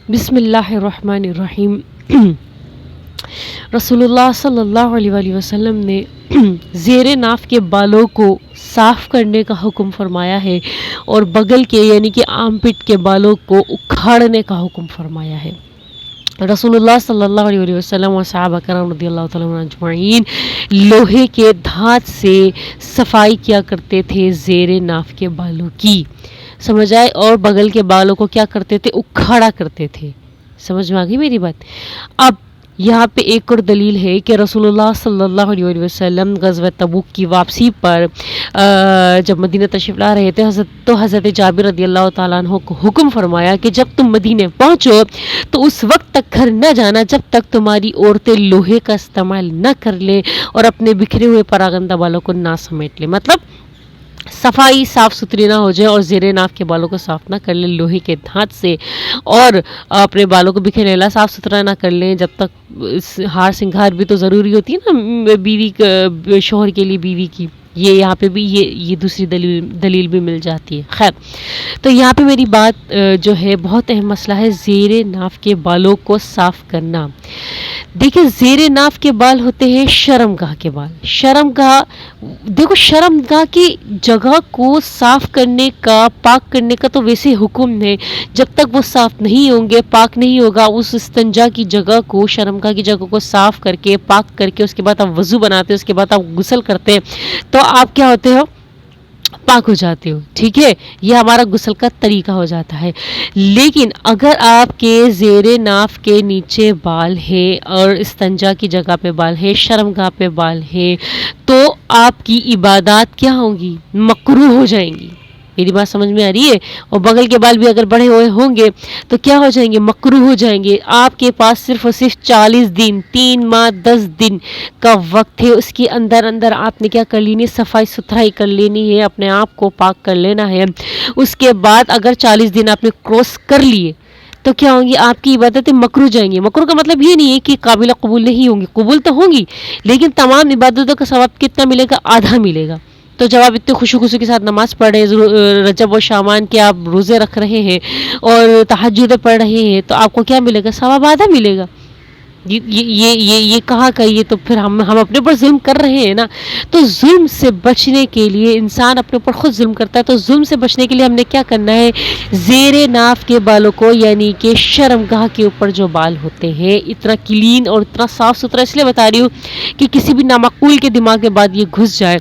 بسم اللہ الرحمن الرحیم. رسول اللہ صلی اللہ علیہ وآلہ وسلم نے زیر ناف کے بالوں کو صاف کرنے کا حکم فرمایا ہے اور بغل کے یعنی کہ آم پٹ کے بالوں کو اکھاڑنے کا حکم فرمایا ہے. رسول اللہ صلی اللہ علیہ وسلم اور صحابہ کرام رضی اللہ تعالیٰ عنہ اجمعین لوہے کے دھات سے صفائی کیا کرتے تھے زیر ناف کے بالوں کی، سمجھ آئے، اور بغل کے بالوں کو کیا کرتے تھے؟ اکھاڑا کرتے تھے. سمجھ میں آ گئی میری بات؟ اب یہاں پہ ایک اور دلیل ہے کہ رسول اللہ صلی اللہ علیہ وسلم غزوہ تبوک کی واپسی پر جب مدینہ تشریف لا رہے تھے تو حضرت جابر رضی اللہ تعالیٰ عنہ کو حکم فرمایا کہ جب تم مدینے پہنچو تو اس وقت تک گھر نہ جانا جب تک تمہاری عورتیں لوہے کا استعمال نہ کر لیں اور اپنے بکھرے ہوئے پراگندہ بالوں کو نہ سمیٹ لیں. مطلب صفائی صاف ستھری نہ ہو جائے اور زیر ناف کے بالوں کو صاف نہ کر لیں لوہے کے دھات سے، اور اپنے بالوں کو بکھرے لا صاف ستھرا نہ کر لیں جب تک ہار سنگھار بھی تو ضروری ہوتی ہے نا بیوی شوہر کے لیے بیوی کی. یہ یہاں پہ بھی یہ دوسری دلیل بھی مل جاتی ہے. خیر، تو یہاں پہ میری بات جو ہے بہت اہم مسئلہ ہے زیر ناف کے بالوں کو صاف کرنا. دیکھیں، زیر ناف کے بال ہوتے ہیں شرمگاہ کے بال. شرمگاہ، دیکھو شرمگاہ کی جگہ کو صاف کرنے کا، پاک کرنے کا تو ویسے حکم ہے. جب تک وہ صاف نہیں ہوں گے، پاک نہیں ہوگا، اس استنجا کی جگہ کو، شرمگاہ کی جگہ کو صاف کر کے، پاک کر کے، اس کے بعد آپ وضو بناتے ہیں، اس کے بعد آپ غسل کرتے ہیں تو آپ کیا ہوتے ہو؟ پاک ہو جاتے ہو. ٹھیک ہے، یہ ہمارا غسل کا طریقہ ہو جاتا ہے. لیکن اگر آپ کے زیر ناف کے نیچے بال ہے اور استنجا کی جگہ پہ بال ہے، شرمگاہ پہ بال ہے، تو آپ کی عبادات کیا ہوں گی؟ مکروہ ہو جائیں گی. میری بات سمجھ میں آ رہی ہے؟ اور بغل کے بال بھی اگر بڑے ہوئے ہوں گے تو کیا ہو جائیں گے؟ مکروہ ہو جائیں گے. آپ کے پاس صرف اور صرف 40 دن، 3 ماہ 10 دن کا وقت ہے. اس کے اندر آپ نے کیا کر لینی؟ صفائی ستھرائی کر لینی ہے، اپنے آپ کو پاک کر لینا ہے. اس کے بعد اگر 40 دن آپ نے کراس کر لیے تو کیا ہوں گی؟ آپ کی عبادتیں مکروہ جائیں گی. مکروہ کا مطلب یہ نہیں ہے کہ قابل قبول نہیں ہوں گی، قبول تو ہوں گی، لیکن تمام عبادتوں کا ثواب کتنا ملے گا؟ آدھا ملے گا. تو جب آپ اتنے خوشو خصو کے ساتھ نماز پڑھ رہے ہیں، رجب و شعبان کے آپ روزے رکھ رہے ہیں اور تہجدیں پڑھ رہے ہیں، تو آپ کو کیا ملے گا؟ ثواب آدھا ملے گا. یہ کہاں کا؟ یہ تو پھر ہم اپنے اوپر ظلم کر رہے ہیں نا. تو ظلم سے بچنے کے لیے انسان اپنے اوپر خود ظلم کرتا ہے. تو ظلم سے بچنے کے لیے ہم نے کیا کرنا ہے؟ زیر ناف کے بالوں کو، یعنی کہ شرمگاہ کے اوپر جو بال ہوتے ہیں، اتنا کلین اور اتنا صاف ستھرا اس لیے بتا رہی ہوں کہ کسی بھی نامعقول کے دماغ میں بعد یہ گھس جائے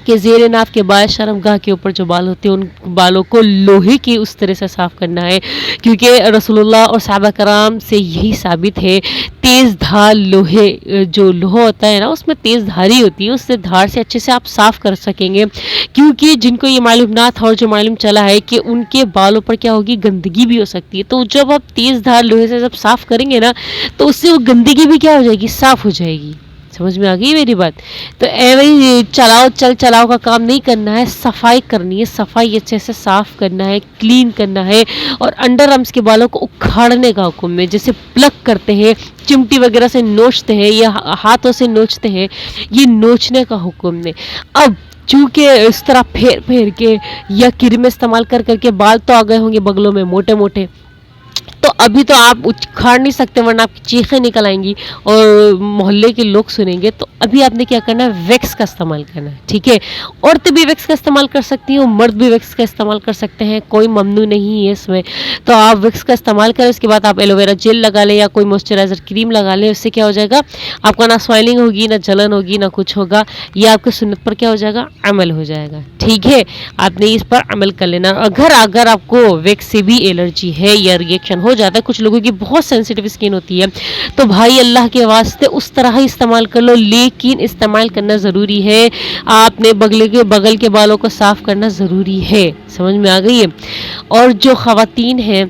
کہ زیر ناف کے بال، شرمگاہ کے اوپر جو بال ہوتے ہیں، ان بالوں کو لوہے کی اس طرح سے صاف کرنا ہے. کیونکہ رسول اللہ اور صحابہ کرام سے یہی ثابت ہے. تیز دھار لوہے، جو لوہا ہوتا ہے نا، اس میں تیز دھاری ہوتی ہے، اس سے دھار سے اچھے سے آپ صاف کر سکیں گے. کیونکہ جن کو یہ معلوم نہ تھا اور جو معلوم چلا ہے کہ ان کے بالوں پر کیا ہوگی؟ گندگی بھی ہو سکتی ہے. تو جب آپ تیز دھار لوہے سے جب صاف کریں گے نا تو اس سے وہ گندگی بھی کیا ہو جائے گی؟ صاف ہو جائے گی. سمجھ میں آ گئی میری بات؟ تو چلاؤ کا کام نہیں کرنا ہے، صفائی کرنی ہے. صفائی اچھے سے صاف کرنا ہے، کلین کرنا ہے. اور انڈر آرمز کے بالوں کو اکھاڑنے کا حکم ہے. جیسے پلک کرتے ہیں، چمٹی وغیرہ سے نوچتے ہیں یا ہاتھوں سے نوچتے ہیں، یہ نوچنے کا حکم ہے. اب چونکہ اس طرح پھیر کے یا کریم استعمال کر کے بال تو آ گئے ہوں گے بغلوں میں موٹے موٹے، تو ابھی تو آپ اکھاڑ نہیں سکتے ورنہ آپ کی چیخیں نکل آئیں گی اور محلے کے لوگ سنیں گے. تو ابھی آپ نے کیا کرنا ہے؟ ویکس کا استعمال کرنا ہے. ٹھیک ہے، عورتیں بھی ویکس کا استعمال کر سکتی ہیں اور مرد بھی ویکس کا استعمال کر سکتے ہیں، کوئی ممنوع نہیں ہے اس میں. تو آپ ویکس کا استعمال کریں. اس کے بعد آپ ایلو ویرا جیل لگا لیں یا کوئی موئسچرائزر کریم لگا لیں. اس سے کیا ہو جائے گا؟ آپ کا نہ سوائلنگ ہوگی، نہ جلن ہوگی، نہ کچھ ہوگا. یہ آپ کی سنت پر کیا ہو جائے گا؟ عمل ہو جائے گا. ٹھیک ہے، آپ نے اس پر عمل کر لینا. اگر آپ کو ویکس سے بھی الرجی ہے یا ریئیکشن ہو جاتا ہے، کچھ لوگوں کی بہت سینسیٹیو اسکن ہوتی ہے، تو بھائی اللہ کے واسطے اس طرح ہی استعمال کر لو، لیکن استعمال کرنا ضروری ہے. آپ نے بغل کے بالوں کو صاف کرنا ضروری ہے. سمجھ میں آ گئی ہے؟ اور جو خواتین ہیں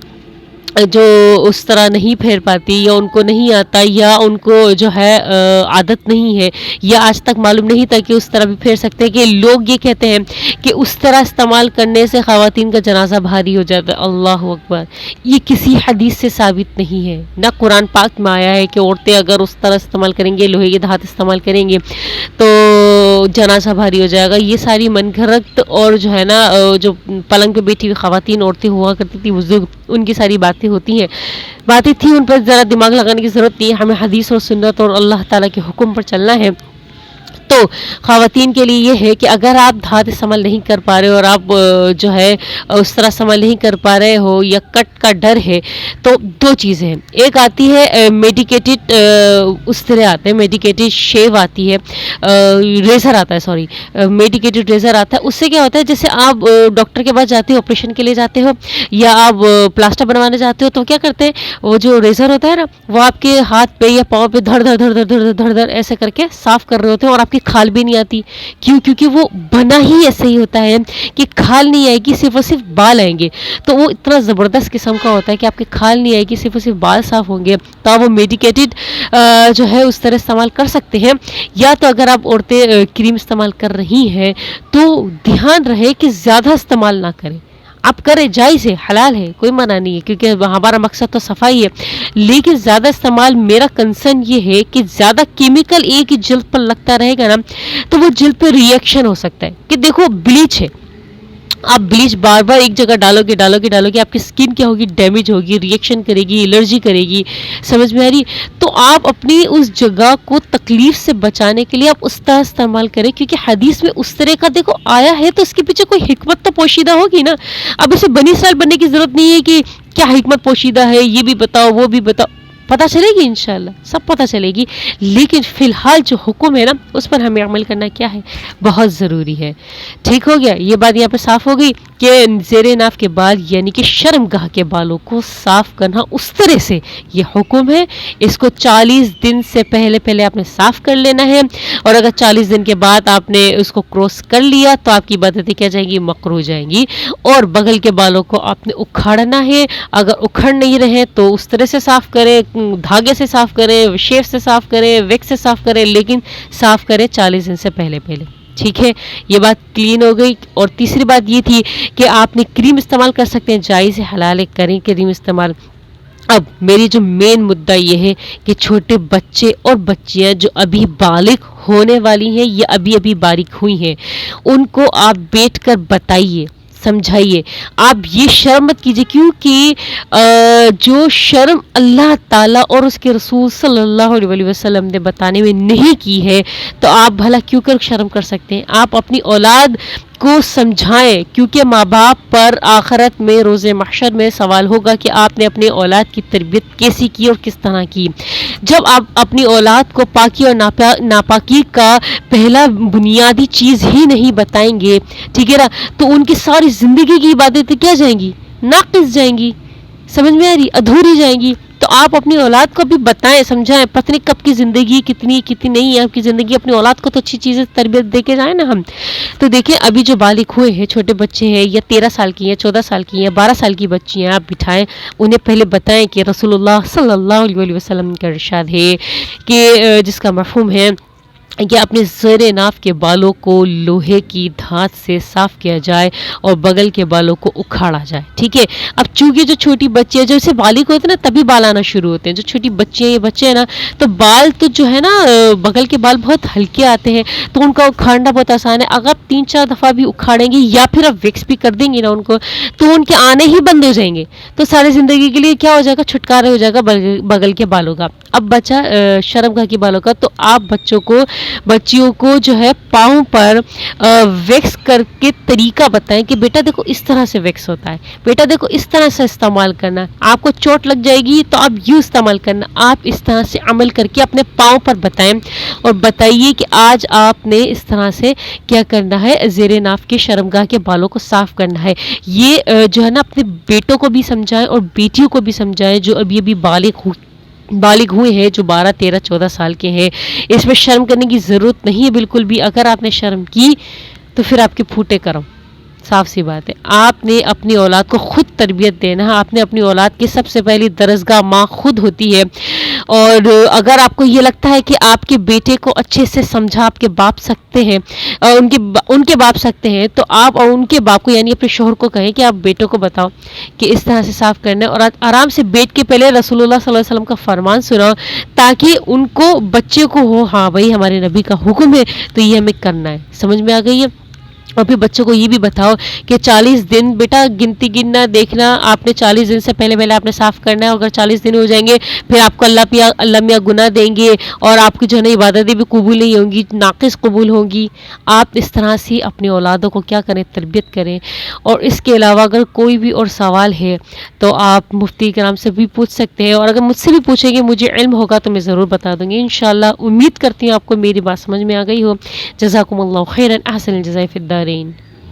جو اس طرح نہیں پھیر پاتی یا ان کو نہیں آتا یا ان کو جو ہے عادت نہیں ہے یا آج تک معلوم نہیں تھا کہ اس طرح بھی پھیر سکتے ہیں، کہ لوگ یہ کہتے ہیں کہ اس طرح استعمال کرنے سے خواتین کا جنازہ بھاری ہو جاتا ہے. اللہ اکبر! یہ کسی حدیث سے ثابت نہیں ہے، نہ قرآن پاک میں آیا ہے کہ عورتیں اگر اس طرح استعمال کریں گے، لوہے کے دھات استعمال کریں گے تو جنازہ بھاری ہو جائے گا. یہ ساری من گھڑت اور جو ہے نا جو پلنگ پہ بیٹھی ہوئی خواتین عورتیں ہوا کرتی تھی بزرگ، ان کی ساری باتیں باتیں ہوتی ہیں، باتیں تھیں، ان پر ذرا دماغ لگانے کی ضرورت نہیں ہے. ہمیں حدیث اور سنت اور اللہ تعالیٰ کے حکم پر چلنا ہے. تو خواتین کے لیے یہ ہے کہ اگر آپ دھات استعمال نہیں کر پا رہے ہو اور آپ جو ہے اس طرح استعمال نہیں کر پا رہے ہو یا کٹ کا ڈر ہے، تو دو چیزیں ہیں. ایک آتی ہے میڈیکیٹڈ استرے آتے ہیں، میڈیکیٹڈ شیو آتی ہے، ریزر آتا ہے، سوری میڈیکیٹڈ ریزر آتا ہے. اس سے کیا ہوتا ہے، جیسے آپ ڈاکٹر کے پاس جاتے ہو آپریشن کے لیے جاتے ہو یا آپ پلاسٹر بنوانے جاتے ہو، تو کیا کرتے ہیں، وہ جو ریزر ہوتا ہے نا، وہ آپ کے ہاتھ پہ یا پاؤں پہ دھڑ دھڑ دھڑ دھڑ دھڑ دھڑ دھڑ ایسے کر کے صاف کر رہے ہوتے ہیں اور آپ کی کھال بھی نہیں آتی. کیوں؟ کیونکہ وہ بنا ہی ایسے ہی ہوتا ہے کہ کھال نہیں آئے گی، صرف اور صرف بال آئیں گے. تو وہ اتنا زبردست قسم کا ہوتا ہے کہ آپ کی کھال نہیں آئے گی، صرف اور صرف بال صاف ہوں گے. تو آپ وہ میڈیکیٹڈ جو ہے اس طرح استعمال کر سکتے ہیں. یا تو اگر آپ عورتیں کریم استعمال کر رہی ہیں تو دھیان رہے کہ زیادہ استعمال نہ کریں. آپ کریں، جائز ہے، حلال ہے، کوئی منع نہیں ہے، کیونکہ ہمارا مقصد تو صفائی ہے. لیکن زیادہ استعمال، میرا کنسرن یہ ہے کہ زیادہ کیمیکل ایک ہی جلد پر لگتا رہے گا نا، تو وہ جلد پہ ریئیکشن ہو سکتا ہے. کہ دیکھو بلیچ ہے، آپ بلیچ بار بار ایک جگہ ڈالو گے آپ کی اسکن کیا ہوگی، ڈیمیج ہوگی، ریئیکشن کرے گی، الرجی کرے گی. سمجھ میں آ رہی؟ تو آپ اپنی اس جگہ کو تکلیف سے بچانے کے لیے آپ اس طرح استعمال کریں، کیونکہ حدیث میں اس طرح کا دیکھو آیا ہے تو اس کے پیچھے کوئی حکمت تو پوشیدہ ہوگی نا. اب اسے بنی اسرائیل بننے کی ضرورت نہیں ہے کہ کیا حکمت پوشیدہ ہے، یہ بھی بتاؤ وہ بھی بتاؤ. پتہ چلے گی انشاءاللہ، سب پتہ چلے گی. لیکن فی الحال جو حکم ہے نا، اس پر ہمیں عمل کرنا کیا ہے، بہت ضروری ہے. ٹھیک ہو گیا؟ یہ بات یہاں پہ صاف ہو گئی کہ زیر ناف کے بال یعنی کہ شرمگاہ کے بالوں کو صاف کرنا اس طرح سے یہ حکم ہے. اس کو 40 دن سے پہلے آپ نے صاف کر لینا ہے. اور اگر 40 دن کے بعد آپ نے اس کو کراس کر لیا تو آپ کی عبادتیں کیا جائیں گی، مکروہ جائیں گی. اور بغل کے بالوں کو آپ نے اکھاڑنا ہے. اگر اکھڑ نہیں رہے تو اس طرح سے صاف کریں، دھاگے سے صاف کریں، شیف سے صاف کریں، ویکس سے صاف کریں، لیکن صاف کریں 40 دن سے پہلے. ٹھیک ہے، یہ بات کلین ہو گئی. اور تیسری بات یہ تھی کہ آپ نے کریم استعمال کر سکتے ہیں، جائز ہے، حلال ہے، کریں کریم استعمال. اب میری جو مین مدعا یہ ہے کہ چھوٹے بچے اور بچیاں جو ابھی بالغ ہونے والی ہیں یا ابھی باریک ہوئی ہیں، ان کو آپ بیٹھ کر بتائیے، سمجھائیے. آپ یہ شرم مت کیجیے، کیونکہ جو شرم اللہ تعالیٰ اور اس کے رسول صلی اللہ علیہ وسلم نے بتانے میں نہیں کی ہے، تو آپ بھلا کیوں کر شرم کر سکتے ہیں. آپ اپنی اولاد کو سمجھائیں، کیونکہ ماں باپ پر آخرت میں روز محشر میں سوال ہوگا کہ آپ نے اپنے اولاد کی تربیت کیسی کی اور کس طرح کی. جب آپ اپنی اولاد کو پاکی اور ناپاکی کا پہلا بنیادی چیز ہی نہیں بتائیں گے، ٹھیک ہے نا، تو ان کی ساری زندگی کی عبادتیں کیا جائیں گی، ناقص جائیں گی. سمجھ میں آ رہی، ادھوری جائیں گی. تو آپ اپنی اولاد کو بھی بتائیں، سمجھائیں. پتہ نہیں کب کی زندگی کتنی نہیں ہے آپ کی زندگی. اپنی اولاد کو تو اچھی چیزیں تربیت دے کے جائیں نا ہم. تو دیکھیں، ابھی جو بالغ ہوئے ہیں، چھوٹے بچے ہیں، یا 13 سال کی ہیں، 14 سال کی ہیں، 12 سال کی بچی ہیں، آپ بٹھائیں، انہیں پہلے بتائیں کہ رسول اللہ صلی اللہ علیہ وسلم کا ارشاد ہے کہ جس کا مفہوم ہے کہ اپنے زیر ناف کے بالوں کو لوہے کی دھات سے صاف کیا جائے اور بغل کے بالوں کو اکھاڑا جائے. ٹھیک ہے. اب چونکہ جو چھوٹی بچی ہے، جب سے بالغ ہوتے ہیں نا تبھی بال آنا شروع ہوتے ہیں. جو چھوٹی بچی ہیں، یہ بچے ہیں نا، تو بال تو جو ہے نا بغل کے بال بہت ہلکے آتے ہیں، تو ان کا اکھاڑنا بہت آسان ہے. اگر آپ 3-4 دفعہ بھی اکھاڑیں گے یا پھر آپ ویکس بھی کر دیں گے نا ان کو، تو ان کے آنے ہی بند ہو جائیں گے. تو ساری زندگی کے لیے کیا ہو جائے گا، چھٹکارا ہو جائے گا بغل کے بالوں کا. اب بچہ شرمگاہ کے بالوں کا، تو آپ بچیوں کو جو ہے پاؤں پر ویکس کر کے طریقہ بتائیں کہ بیٹا دیکھو اس طرح سے ویکس ہوتا ہے، بیٹا دیکھو اس طرح سے استعمال کرنا. آپ کو چوٹ لگ جائے گی تو آپ یوں استعمال کرنا. آپ اس طرح سے عمل کر کے اپنے پاؤں پر بتائیں اور بتائیے کہ آج آپ نے اس طرح سے کیا کرنا ہے، زیر ناف کے شرمگاہ کے بالوں کو صاف کرنا ہے. یہ جو ہے نا اپنے بیٹوں کو بھی سمجھائیں اور بیٹیوں کو بھی سمجھائیں جو ابھی بالغ ہوئے ہیں، جو 12 13 14 سال کے ہیں. اس میں شرم کرنے کی ضرورت نہیں ہے بالکل بھی. اگر آپ نے شرم کی تو پھر آپ کے پھوٹے کرم. صاف سی بات ہے. آپ نے اپنی اولاد کو خود تربیت دینا ہے. آپ نے اپنی اولاد کی سب سے پہلی درسگاہ ماں خود ہوتی ہے. اور اگر آپ کو یہ لگتا ہے کہ آپ کے بیٹے کو اچھے سے سمجھا آپ کے باپ سکتے ہیں، ان کے باپ سکتے ہیں، تو آپ اور ان کے باپ کو یعنی اپنے شوہر کو کہیں کہ آپ بیٹوں کو بتاؤ کہ اس طرح سے صاف کرنا ہے، اور آرام سے بیٹھ کے پہلے رسول اللہ صلی اللہ علیہ وسلم کا فرمان سناؤ، تاکہ ان کو، بچے کو ہو ہاں بھائی ہمارے نبی کا حکم ہے تو یہ ہمیں کرنا ہے. سمجھ میں آ گئی ہے؟ اور پھر بچوں کو یہ بھی بتاؤ کہ 40 دن بیٹا گنتی گننا دیکھنا، آپ نے 40 دن سے پہلے آپ نے صاف کرنا ہے، اگر 40 دن ہو جائیں گے پھر آپ کو اللہ میاں گناہ دیں گے اور آپ کی جو ہے نا عبادتیں بھی قبول نہیں ہوں گی، ناقص قبول ہوں گی۔ آپ اس طرح سے اپنی اولادوں کو کیا کریں، تربیت کریں۔ اور اس کے علاوہ اگر کوئی بھی اور سوال ہے تو آپ مفتی کرام سے بھی پوچھ سکتے ہیں، اور اگر مجھ سے بھی پوچھیں گے، مجھے علم ہوگا تو میں ضرور بتا دوں گی انشاءاللہ۔ امید کرتی ہوں آپ کو میری بات سمجھ میں آ گئی ہو۔ جزاکم اللہ خیرا، احسن الجزاء فی الدارین۔